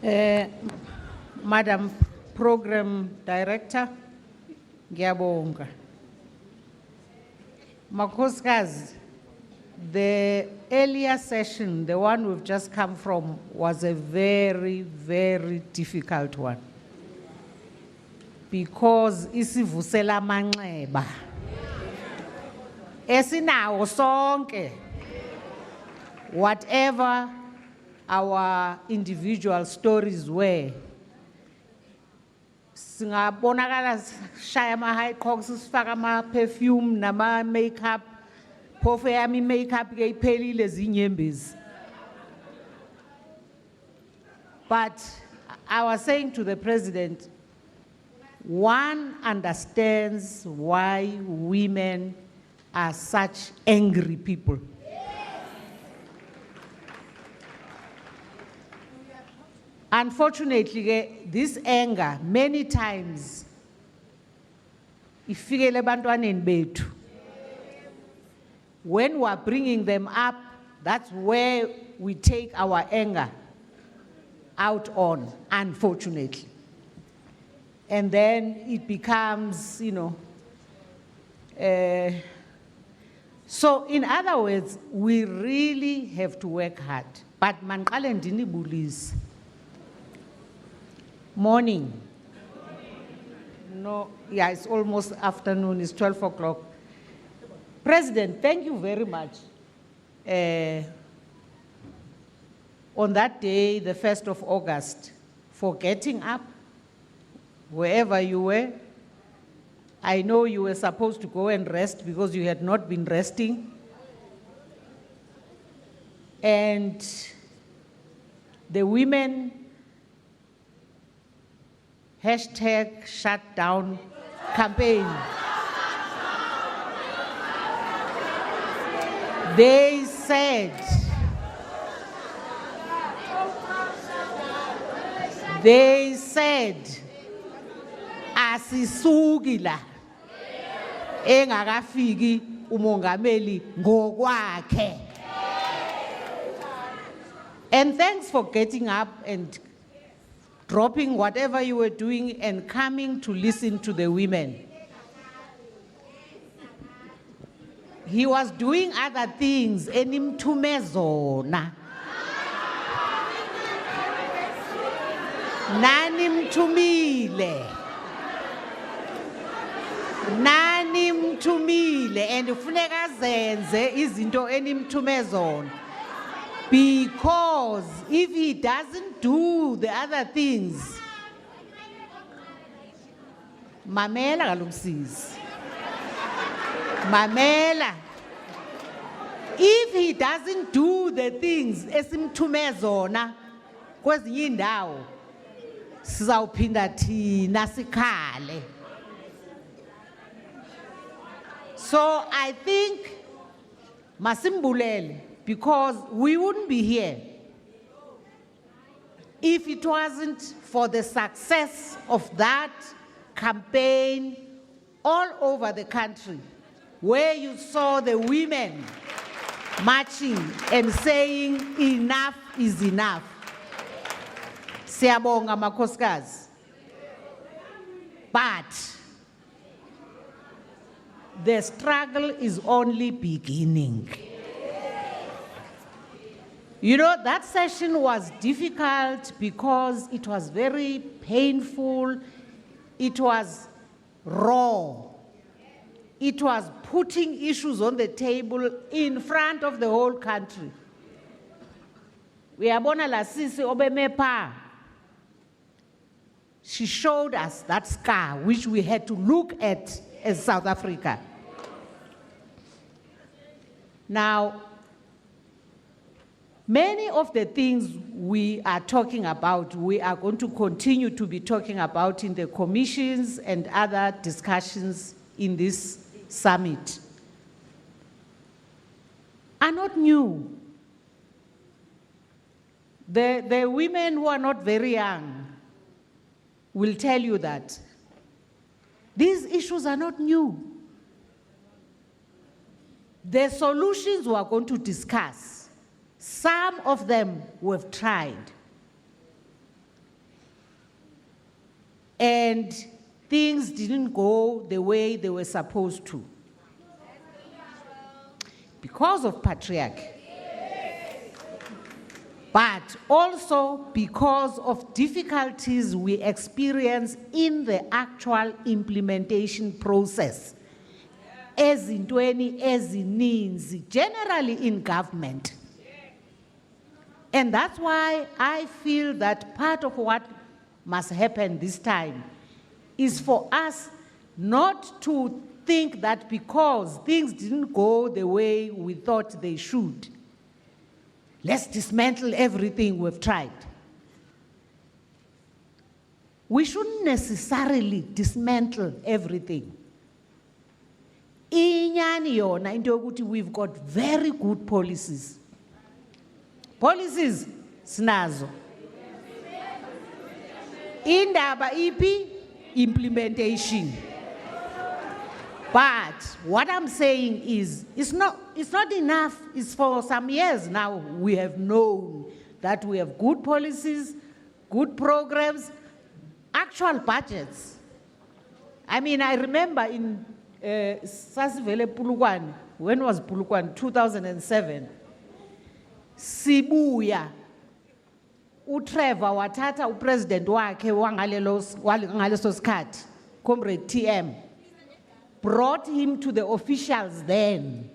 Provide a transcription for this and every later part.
Madam Program Director, ngiyabonga. Makhosikazi, the earlier session, the one we've just come from, was a very, very difficult one. Because isivusela manxeba. Esinawo sonke, whatever our individual stories were, singabonakala shaya ama-high cogs, sifaka ama-perfume, nama-makeup, phofu yami makeup ke iphelile zinyembezi. But I was saying to the president, one understands why women are such angry people. Unfortunately, this anger, many times, ifikele ebantwaneni bethu. When we are bringing them up, that's where we take our anger out on, unfortunately. And then it becomes, so in other words, we really have to work hard. But manqale ndinibulise. Morning. No, yeah, it's almost afternoon, it's 12 o'clock. President, thank you very much. On that day, the 1st of August, for getting up, wherever you were. I know you were supposed to go and rest because you had not been resting. And the women #shutdown campaign. They said, asisuki la engakafiki umongameli ngokwakhe. And thanks for getting up and dropping whatever you were doing and coming to listen to the women. He was doing other things, enimthumezona. Nanimthumile, and ufuneka zenze izinto enimthumezona. Because if he doesn't do the other things, mamela kaloku sisi. Mamela, if he doesn't do the things esimthumezona kwezinye indawo, sizawuphinda thina sikhale. So I think masimbulele, because we wouldn't be here if it wasn't for the success of that campaign all over the country, where you saw the women marching and saying enough is enough. Siyabonga makhosikazi. But the struggle is only beginning. You know, that session was difficult because it was very painful. It was raw. It was putting issues on the table in front of the whole country. Uyabona la sisi obemepa. She showed us that scar which we had to look at as South Africa. Now, many of the things we are talking about, we are going to continue to be talking about in the commissions and other discussions in this summit, are not new. The women who are not very young will tell you that these issues are not new. The solutions we are going to discuss, some of them we've tried. and things didn't go the way they were supposed to. Because of patriarchy. But also because of difficulties we experience in the actual implementation process. Ezintweni ezininzi, generally in government. And that's why I feel that part of what must happen this time is for us not to think that because things didn't go the way we thought they should, let's dismantle everything we've tried. We shouldn't necessarily dismantle everything. Inyani yona into yokuthi we've got very good policies. Policies sinazo. Indaba ipi implementation. But what I'm saying is, it's not enough. It's for some years now we have known that we have good policies, good programs, actual budgets. I mean, I remember in Sasivele Pulukwane, when was Pulukwane? 2007. Sibuya, uTrevor wathatha upresident wakhe wangaleso sikhathi, Comrade TM, brought him to the officials then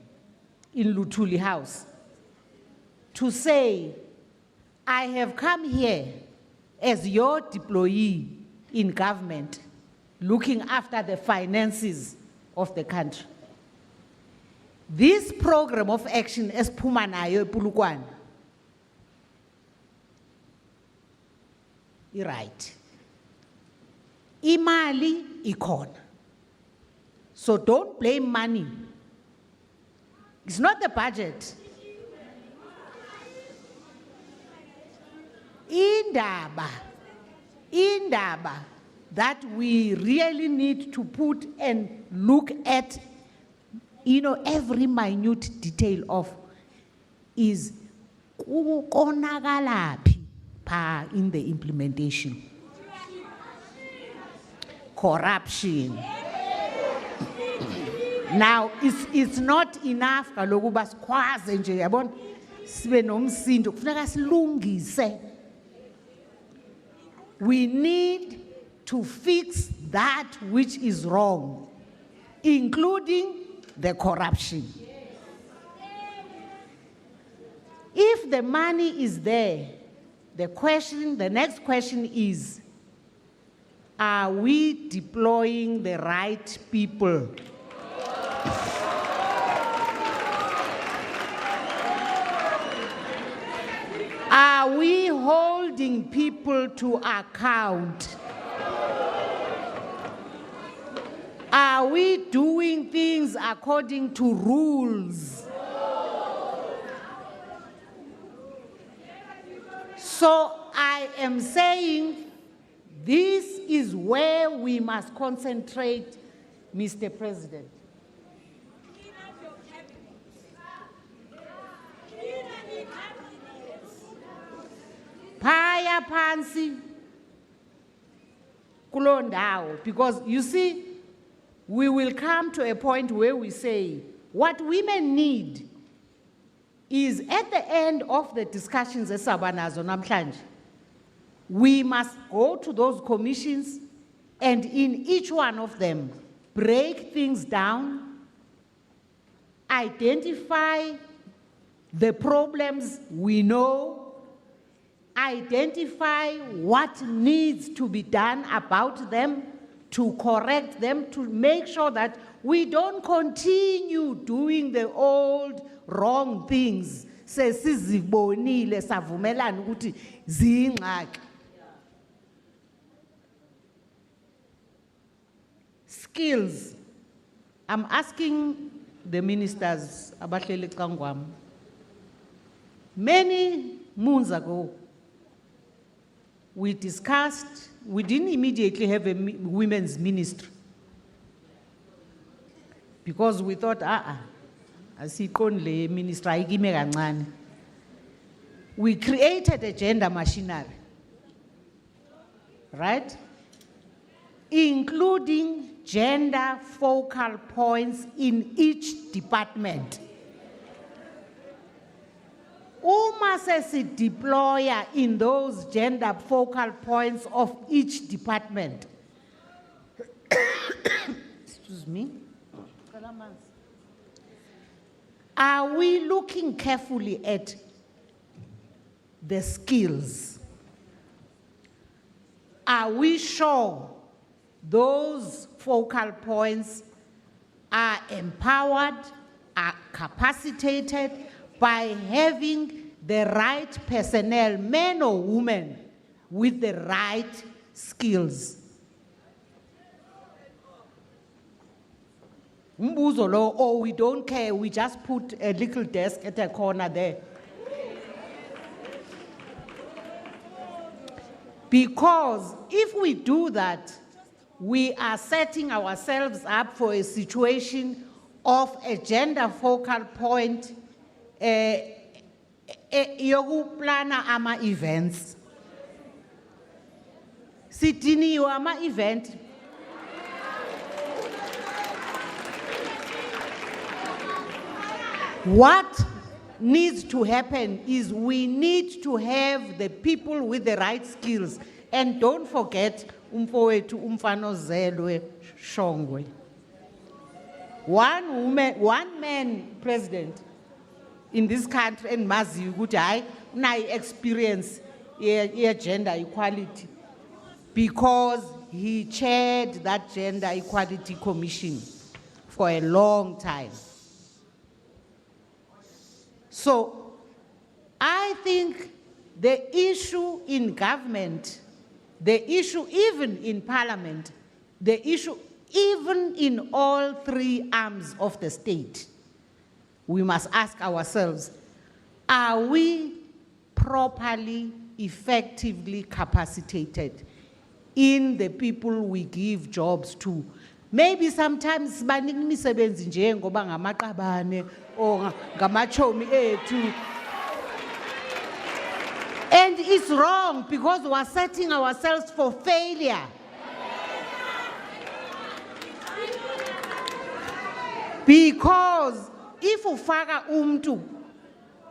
in Luthuli House to say, I have come here as your deployee in government, looking after the finances of the country. This program of action is Pumanayo Pulukwane. Right. Imali ikona. So don't blame money. It's not the budget. Indaba that we really need to put and look at, every minute detail of is konakalapi pa in the implementation. Corruption. Now, it's not enough kaloku basikwaze nje yabona sibe nomsindo kufuneka silungise. We need to fix that which is wrong, including the corruption. If the money is there, the next question is, are we deploying the right people? Are we holding people to account? Are we doing things according to rules? So I am saying this is where we must concentrate, Mr. President. Phaya phansi kulo ndawo, because you see, we will come to a point where we say what women need is at the end of the discussions esabanazo namhlanje, we must go to those commissions and in each one of them break things down, identify the problems we know, identify what needs to be done about them, to correct them, to make sure that we don't continue doing the old wrong things. Sesizibonile savumelana ukuthi ziyingxaki. Skills. I'm asking the ministers abahleli eCangwami. Many moons ago, we discussed, we didn't immediately have a women's ministry. Because we thought, asiqondile ministry ayikime kancane. We created a gender machinery. Right? including gender focal points in each department. Uma deploy in those gender focal points of each department. Excuse me. Are we looking carefully at the skills? Are we sure those focal points are empowered, are capacitated by having the right personnel, men or women, with the right skills? Or we don't care, we just put a little desk at a corner there. Because if we do that, we are setting ourselves up for a situation of a gender focal point, yokuplana ama events. Sitini ama event. What needs to happen is we need to have the people with the right skills. And don't forget, umfowethu umfana ozelwe Shongwe. One man president in this country, and mazi ukuthi hayi unayo experience ye gender equality, because he chaired that gender equality commission for a long time. So I think the issue in government, the issue even in parliament, the issue even in all three arms of the state, we must ask ourselves, are we properly, effectively capacitated in the people we give jobs to? Maybe sometimes banika imisebenzi nje ngoba ngamaqabane or ngamachomi ethu. And it's wrong because we're setting ourselves for failure. Because if ufaka umntu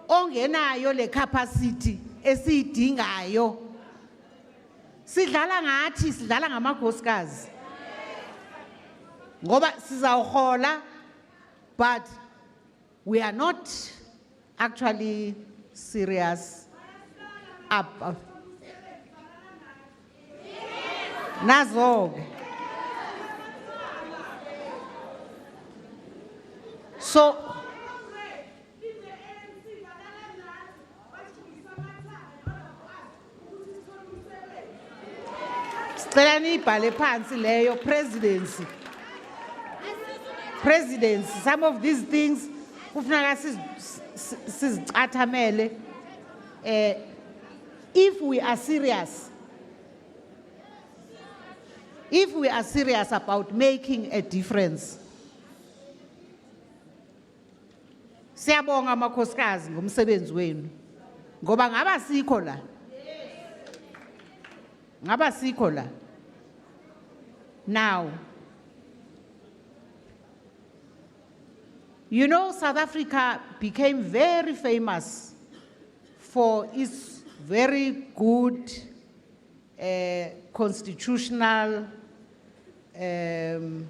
ongenayo le capacity esiyidingayo, sidlala ngathi sidlala ngamakhosikazi. Ngoba sizawuhola, but we are not actually serious about Nazog. So presidency, some of these things, if we are serious about making a difference, siyabonga amakhosikazi ngomsebenzi wenu ngoba ngaba sikho la. Now, you know, South Africa became very famous for its very good constitutional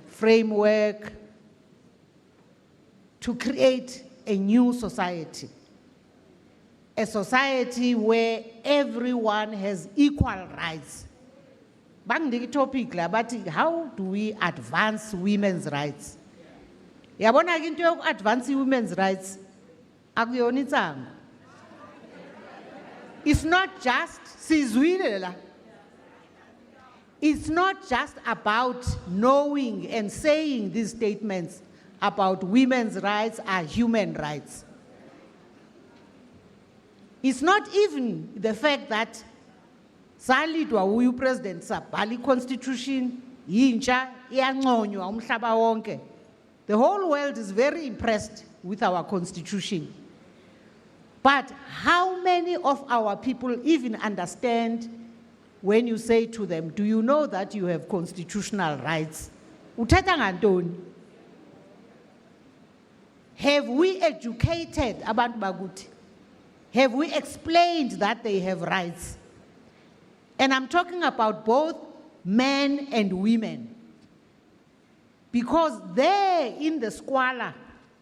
framework to create a new society. A society where everyone has equal rights. Bang topic la, but how do we advance women's rights? Yabona into yoku advance women's rights akuyonitsanga. It's not just sizwile la. It's not just about knowing and saying these statements about women's rights are human rights. It's not even the fact that salidwa uyu president sabhali constitution yintsha iyanconywa umhlaba wonke. The whole world is very impressed with our constitution. But how many of our people even understand when you say to them, do you know that you have constitutional rights? Uthetha ngantoni? Have we educated abantu bakuthi? Have we explained that they have rights? And I'm talking about both men and women. Because they're in the squalor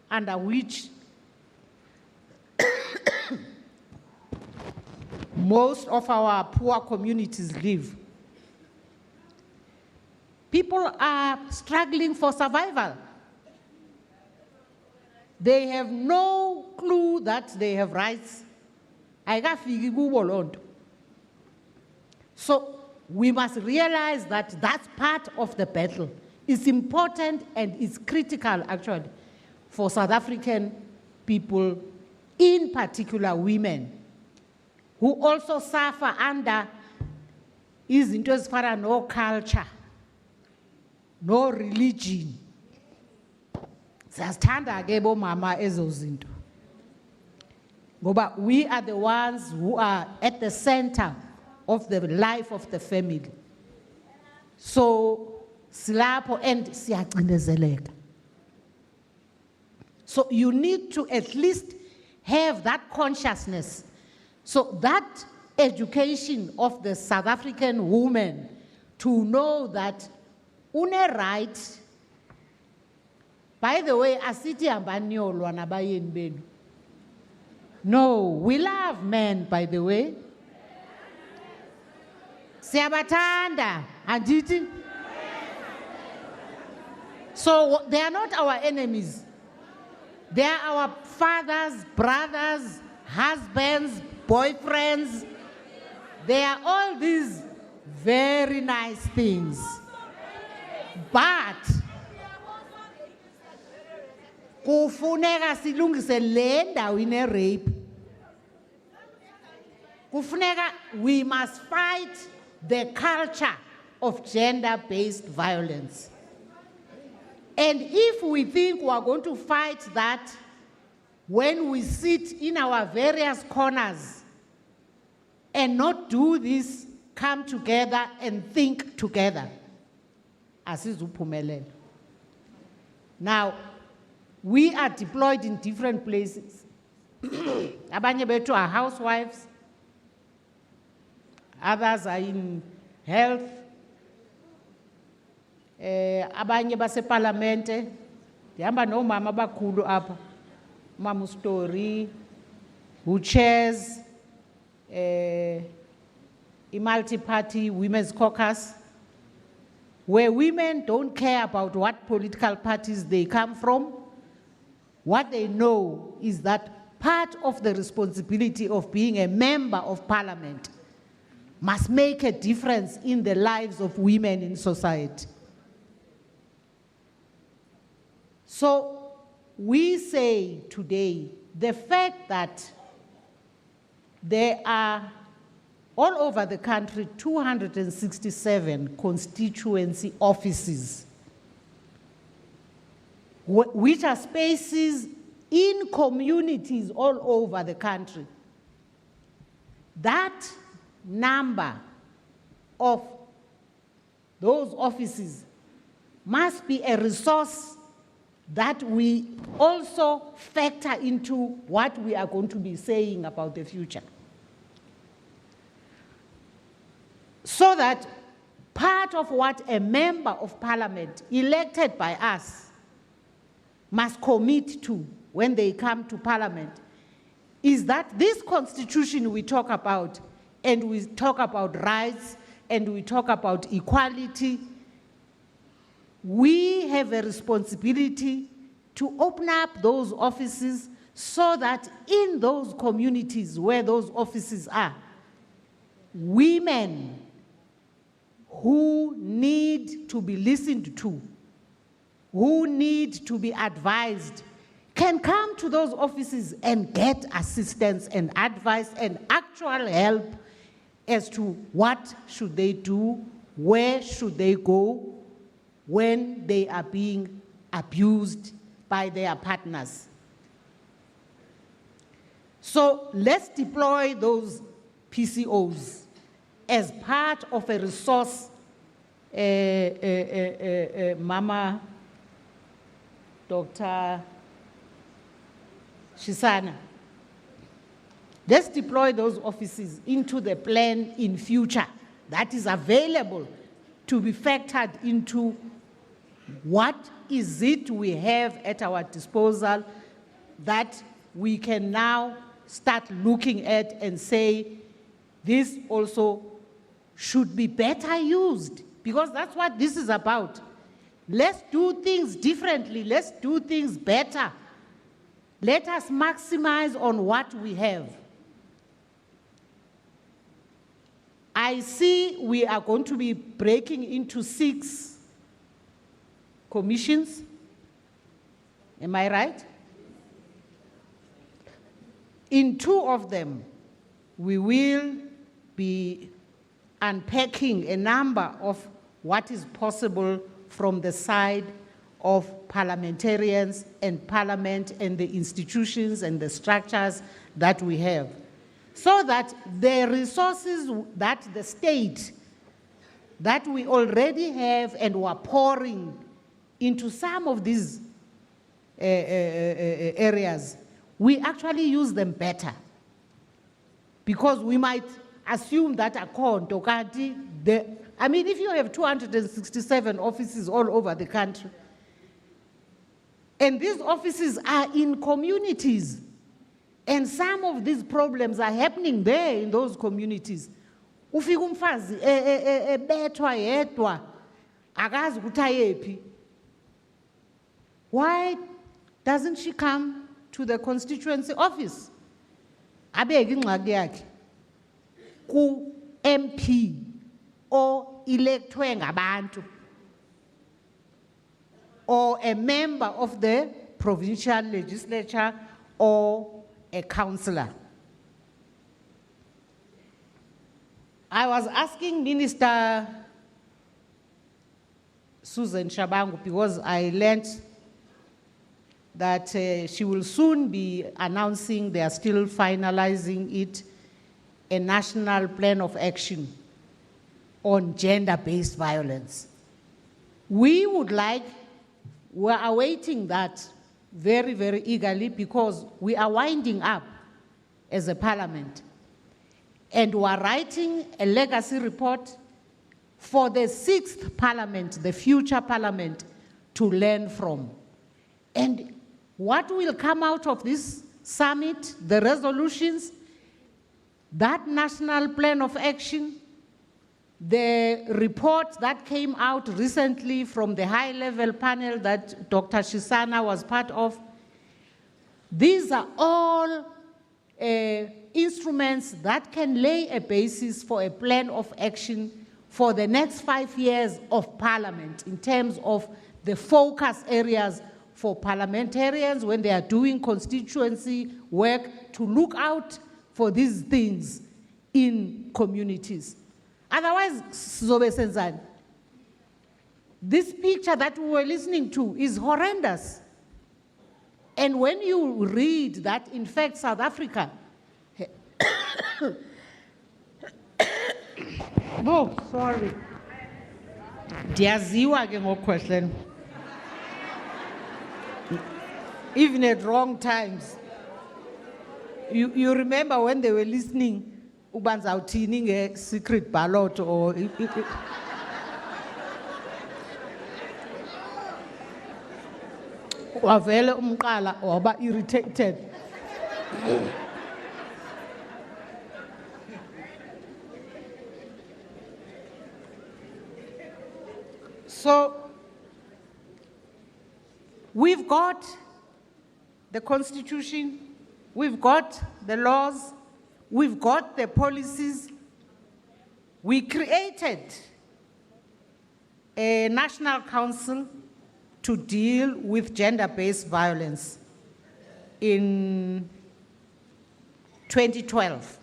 under which most of our poor communities live. People are struggling for survival. They have no clue that they have rights. So we must realize that that's part of the battle. It's important and it's critical, actually, for South African people, in particular women, who also suffer under izinto ezifana no culture, no religion. Siyazithanda ke bomama ezo zinto. Ngoba we are the ones who are at the center of the life of the family. So silapho and siyacindezeleka. So you need to at least have that consciousness. So that education of the South African woman to know that une right. By the way, asithi ambanyolwa nabayeni benu. No, we love men, by the way. Siyabathanda, andithi? So they are not our enemies. They are our fathers, brothers, husbands, boyfriends. They are all these very nice things. But kufuneka silungise le ndawo ine rape. Kufuneka we must fight the culture of gender-based violence. And if we think we are going to fight that when we sit in our various corners and not do this, come together and think together, asizuphumelela. Now, we are deployed in different places. Abanye bethu are housewives. Others are in health. Abanye base parliamente. Dihamba no mama bakhulu apha. Mama Story, who chairs a multi-party women's caucus, where women don't care about what political parties they come from. What they know is that part of the responsibility of being a member of parliament must make a difference in the lives of women in society. So we say today, the fact that there are all over the country 267 constituency offices, which are spaces in communities all over the country. That number of those offices must be a resource that we also factor into what we are going to be saying about the future. So that part of what a member of parliament elected by us must commit to when they come to parliament is that this constitution we talk about, and we talk about rights, and we talk about equality, we have a responsibility to open up those offices so that in those communities where those offices are, women who need to be listened to, who need to be advised, can come to those offices and get assistance and advice and actual help as to what should they do, where should they go when they are being abused by their partners. So let's deploy those PCOs as part of a resource, Mama Dr. Shisana. Let's deploy those offices into the plan in future that is available to be factored into what is it we have at our disposal that we can now start looking at and say, this also should be better used, because that's what this is about. Let's do things differently. Let's do things better. Let us maximize on what we have. I see we are going to be breaking into 6 commissions. Am I right? In 2 of them, we will be unpacking a number of what is possible from the side of parliamentarians and parliament and the institutions and the structures that we have, so that the resources that the state that we already have and were pouring into some of these areas, we actually use them better. Because we might assume that I mean, if you have 267 offices all over the country, and these offices are in communities, and some of these problems are happening there in those communities. Ufika umfazi ebethwa yedwa akazi ukuthi ayephi. Why doesn't she come to the constituency office? Abeke ingxaki yakhe ku MP or electwe ngabantu, or a member of the provincial legislature, or a councillor. I was asking Minister Susan Shabangu, because I learned that she will soon be announcing, they are still finalizing it, a national plan of action on gender-based violence. We would like, we're awaiting that very, very eagerly, because we are winding up as a parliament. And we are writing a legacy report for the 6th parliament, the future parliament, to learn from. And what will come out of this summit, the resolutions, that national plan of action, the report that came out recently from the high-level panel that Dr. Shisana was part of, these are all instruments that can lay a basis for a plan of action for the next 5 years of parliament in terms of the focus areas for parliamentarians when they are doing constituency work, to look out for these things in communities. Otherwise, this picture that we were listening to is horrendous. And when you read that, in fact, South Africa, oh, sorry. Diaziwa ke ngokukhwehlela. Even at wrong times. You remember when they were listening, ubanza uthini nge-secret ballot or... Wavele umqala waba irritated. So, we've got the Constitution, we've got the laws, we've got the policies. We created a national council to deal with gender-based violence in 2012.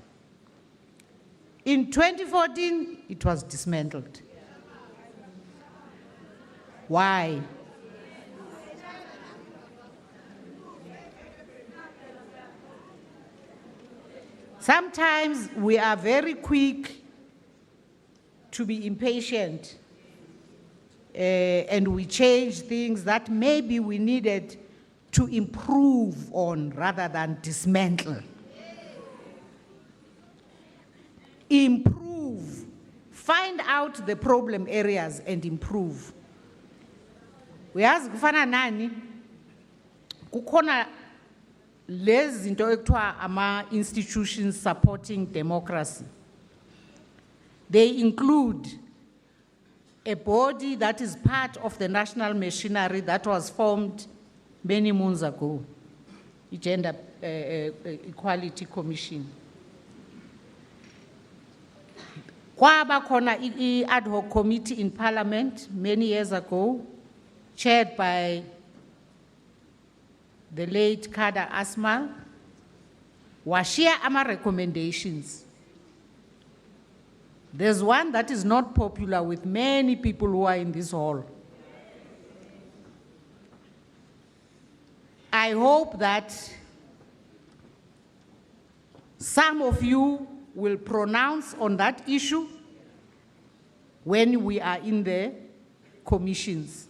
In 2014, it was dismantled. Why? Sometimes we are very quick to be impatient and we change things that maybe we needed to improve on rather than dismantle. Improve. Find out the problem areas and improve. Uyazi kufana nani kukhona lezi zinto ekuthiwa ama institutions supporting democracy. They include a body that is part of the national machinery that was formed many moons ago, the Gender Equality Commission. Kwaba khona ad hoc committee in Parliament many years ago, chaired by the late Kada Asmal, washia ama recommendations. There's one that is not popular with many people who are in this hall. I hope that some of you will pronounce on that issue when we are in the commissions.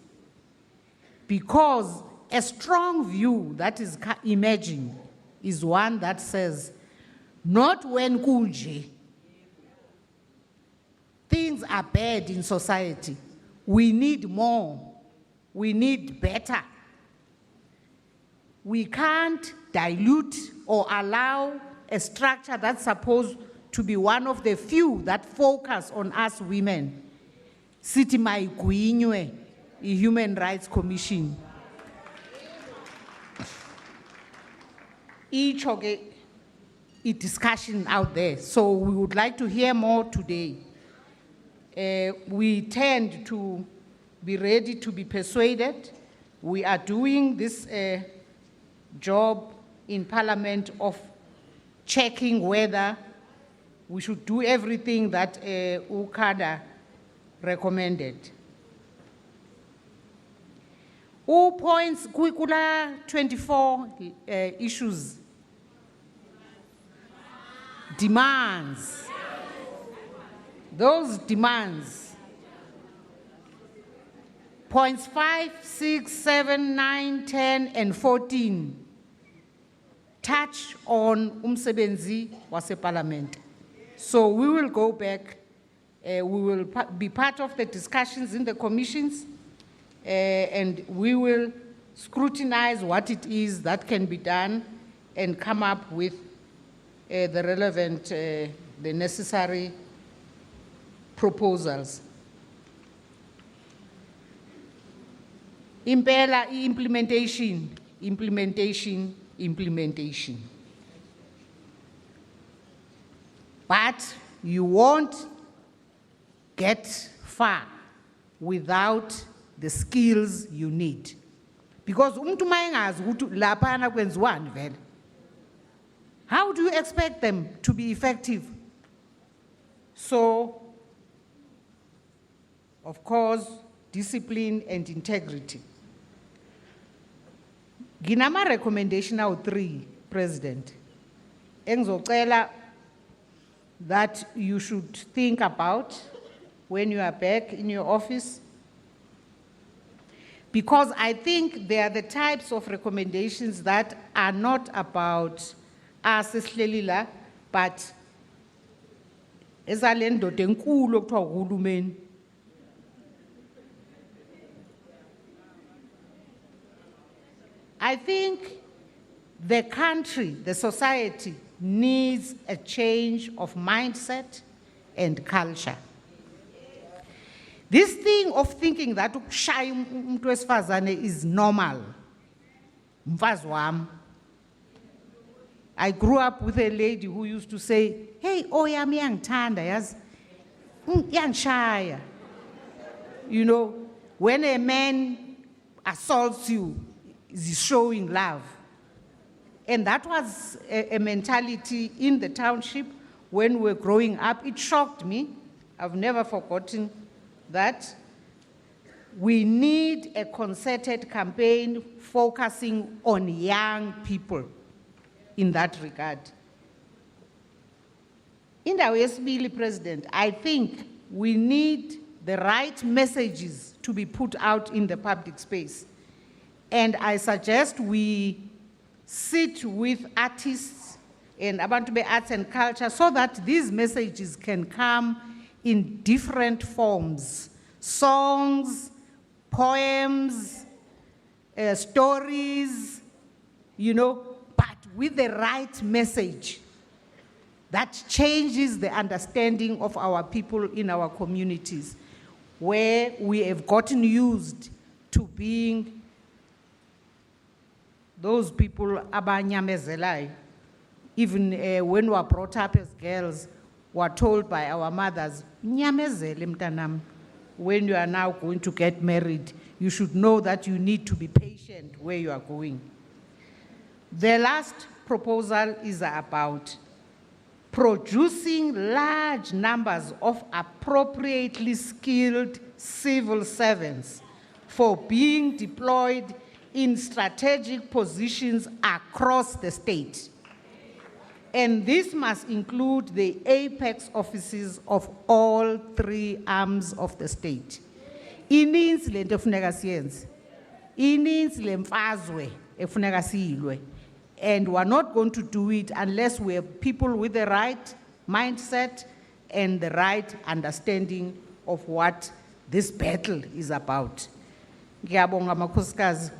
Because a strong view that is emerging is one that says, not when kunje, things are bad in society. We need more. We need better. We can't dilute or allow a structure that's supposed to be one of the few that focus on us women. Sithi mayigwinywe i-Human Rights Commission. Each of a discussion out there. So we would like to hear more today. We tend to be ready to be persuaded. We are doing this job in Parliament of checking whether we should do everything that UKADA recommended. Who points kula 24 issues, demands. Those demands, points 5, 6, 7, 9, 10, and 14 touch on umsebenzi wase parliament. So we will go back, we will be part of the discussions in the commissions, and we will scrutinize what it is that can be done and come up with the relevant, the necessary proposals. Impela implementation. But you won't get far without the skills you need. Because how do you expect them to be effective? So, of course, discipline and integrity. Ginama recommendation now 3, President. Engizocela that you should think about when you are back in your office. Because I think they are the types of recommendations that are not about us, Slelila, but ezalendo tenkulu okuthiwa uhulumeni. I think the country, the society, needs a change of mindset and culture. This thing of thinking that ukushaya umuntu wesifazane is normal. Mfazi wami. I grew up with a lady who used to say, hey, oyami yangithanda yazi, yangishaya. You know, when a man assaults you, is showing love. And that was a mentality in the township when we were growing up. It shocked me. I've never forgotten that. We need a concerted campaign focusing on young people in that regard. Indawo yesibili, President, I think we need the right messages to be put out in the public space. And I suggest we sit with artists and abantu be arts and culture so that these messages can come in different forms. Songs, poems, stories, you know, but with the right message that changes the understanding of our people in our communities, where we have gotten used to being those people abanyamezelai. Even when we were brought up as girls, we were told by our mothers, "Nyamezele mntanam, when you are now going to get married, you should know that you need to be patient where you are going." The last proposal is about producing large numbers of appropriately skilled civil servants for being deployed in strategic positions across the state. And this must include the apex offices of all three arms of the state. Ininzi lento efuneka siyenze. Ininzi lemfazwe efuneka siyilwe. And we're not going to do it unless we have people with the right mindset and the right understanding of what this battle is about. Ngiyabonga makhosikazi.